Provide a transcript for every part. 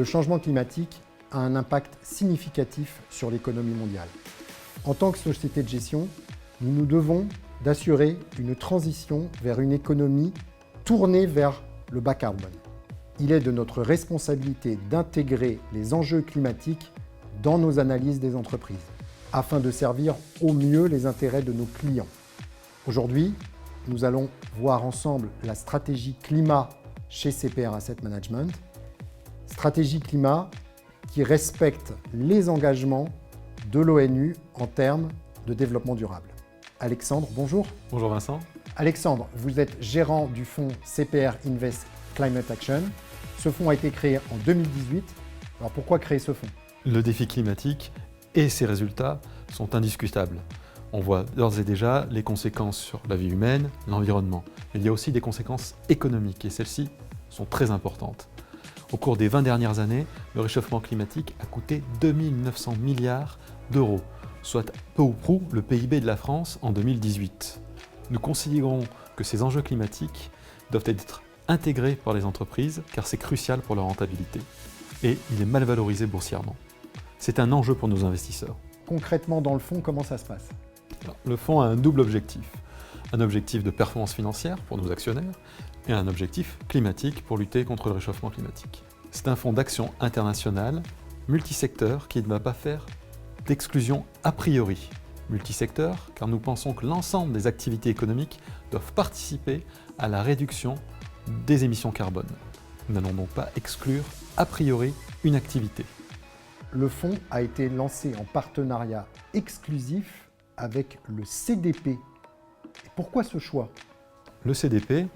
le changement climatique a un impact significatif sur l'économie mondiale. En tant que société de gestion, nous nous devons d'assurer une transition vers une économie tournée vers le bas carbone. Il est de notre responsabilité d'intégrer les enjeux climatiques dans nos analyses des entreprises, afin de servir au mieux les intérêts de nos clients. Aujourd'hui, nous allons voir ensemble la stratégie climat chez CPR Asset Management. Stratégie climat qui respecte les engagements de l'ONU en termes de développement durable. Alexandre, bonjour. Bonjour Vincent. Alexandre, vous êtes gérant du fonds CPR Invest Climate Action. Ce fonds a été créé en 2018. Alors pourquoi créer ce fonds? Le défi climatique et ses résultats sont indiscutables. On voit d'ores et déjà les conséquences sur la vie humaine, l'environnement. Il y a aussi des conséquences économiques et celles-ci sont très importantes. Au cours des 20 dernières années, le réchauffement climatique a coûté 2 900 milliards d'euros, soit peu ou prou le PIB de la France en 2018. Nous considérons que ces enjeux climatiques doivent être intégrés par les entreprises car c'est crucial pour leur rentabilité et il est mal valorisé boursièrement. C'est un enjeu pour nos investisseurs. Concrètement, dans le fonds, comment ça se passe? Alors, le fonds a un double objectif. Un objectif de performance financière pour nos actionnaires et un objectif climatique pour lutter contre le réchauffement climatique. C'est un fonds d'action international, multisecteur, qui ne va pas faire d'exclusion a priori. Multisecteur, car nous pensons que l'ensemble des activités économiques doivent participer à la réduction des émissions carbone. Nous n'allons donc pas exclure a priori une activité. Le fonds a été lancé en partenariat exclusif avec le CDP. Et pourquoi ce choix? Le CDP,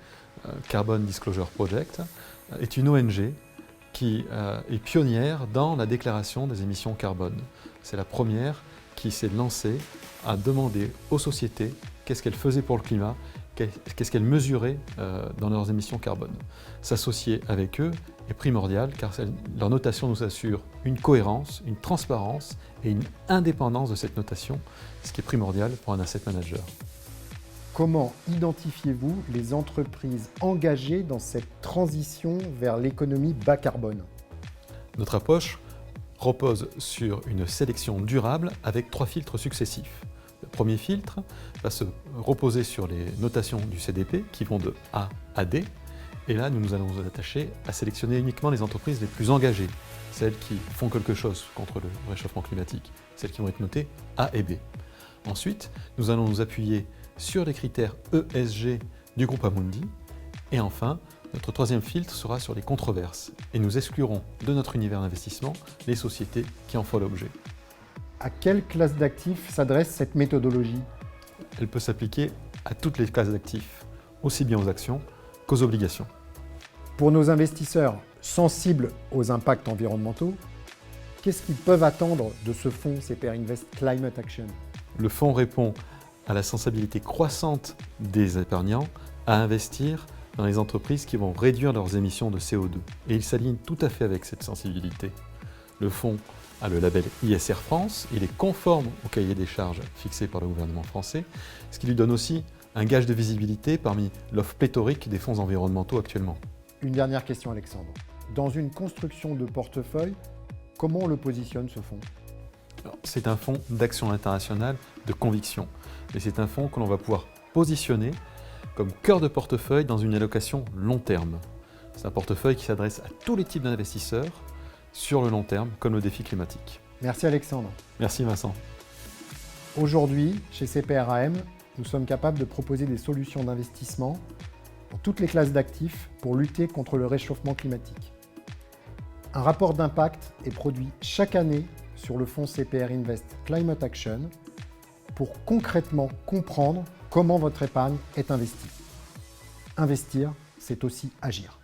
Carbon Disclosure Project, est une ONG qui est pionnière dans la déclaration des émissions carbone. C'est la première qui s'est lancée à demander aux sociétés qu'est-ce qu'elles faisaient pour le climat, qu'est-ce qu'elles mesuraient dans leurs émissions carbone. S'associer avec eux est primordial car leur notation nous assure une cohérence, une transparence et une indépendance de cette notation, ce qui est primordial pour un asset manager. Comment identifiez-vous les entreprises engagées dans cette transition vers l'économie bas carbone? Notre approche repose sur une sélection durable avec 3 filtres successifs. Le premier filtre va se reposer sur les notations du CDP qui vont de A à D. Et là, nous allons nous attacher à sélectionner uniquement les entreprises les plus engagées, celles qui font quelque chose contre le réchauffement climatique, celles qui vont être notées A et B. Ensuite, nous allons nous appuyer sur les critères ESG du groupe Amundi. Et enfin, notre troisième filtre sera sur les controverses. Et nous exclurons de notre univers d'investissement les sociétés qui en font l'objet. À quelle classe d'actifs s'adresse cette méthodologie? Elle peut s'appliquer à toutes les classes d'actifs, aussi bien aux actions qu'aux obligations. Pour nos investisseurs sensibles aux impacts environnementaux, qu'est-ce qu'ils peuvent attendre de ce fonds CPR Invest Climate Action? Le fonds répond à la sensibilité croissante des épargnants à investir dans les entreprises qui vont réduire leurs émissions de CO2. Et il s'aligne tout à fait avec cette sensibilité. Le fonds a le label ISR France, il est conforme au cahier des charges fixé par le gouvernement français, ce qui lui donne aussi un gage de visibilité parmi l'offre pléthorique des fonds environnementaux actuellement. Une dernière question, Alexandre. Dans une construction de portefeuille, comment on le positionne ce fonds? C'est un fonds d'action internationale de conviction, mais c'est un fonds que l'on va pouvoir positionner comme cœur de portefeuille dans une allocation long terme. C'est un portefeuille qui s'adresse à tous les types d'investisseurs sur le long terme, comme le défi climatique. Merci Alexandre. Merci Vincent. Aujourd'hui, chez CPRAM, nous sommes capables de proposer des solutions d'investissement dans toutes les classes d'actifs pour lutter contre le réchauffement climatique. Un rapport d'impact est produit chaque année sur le fonds CPR Invest Climate Action pour concrètement comprendre comment votre épargne est investie. Investir, c'est aussi agir.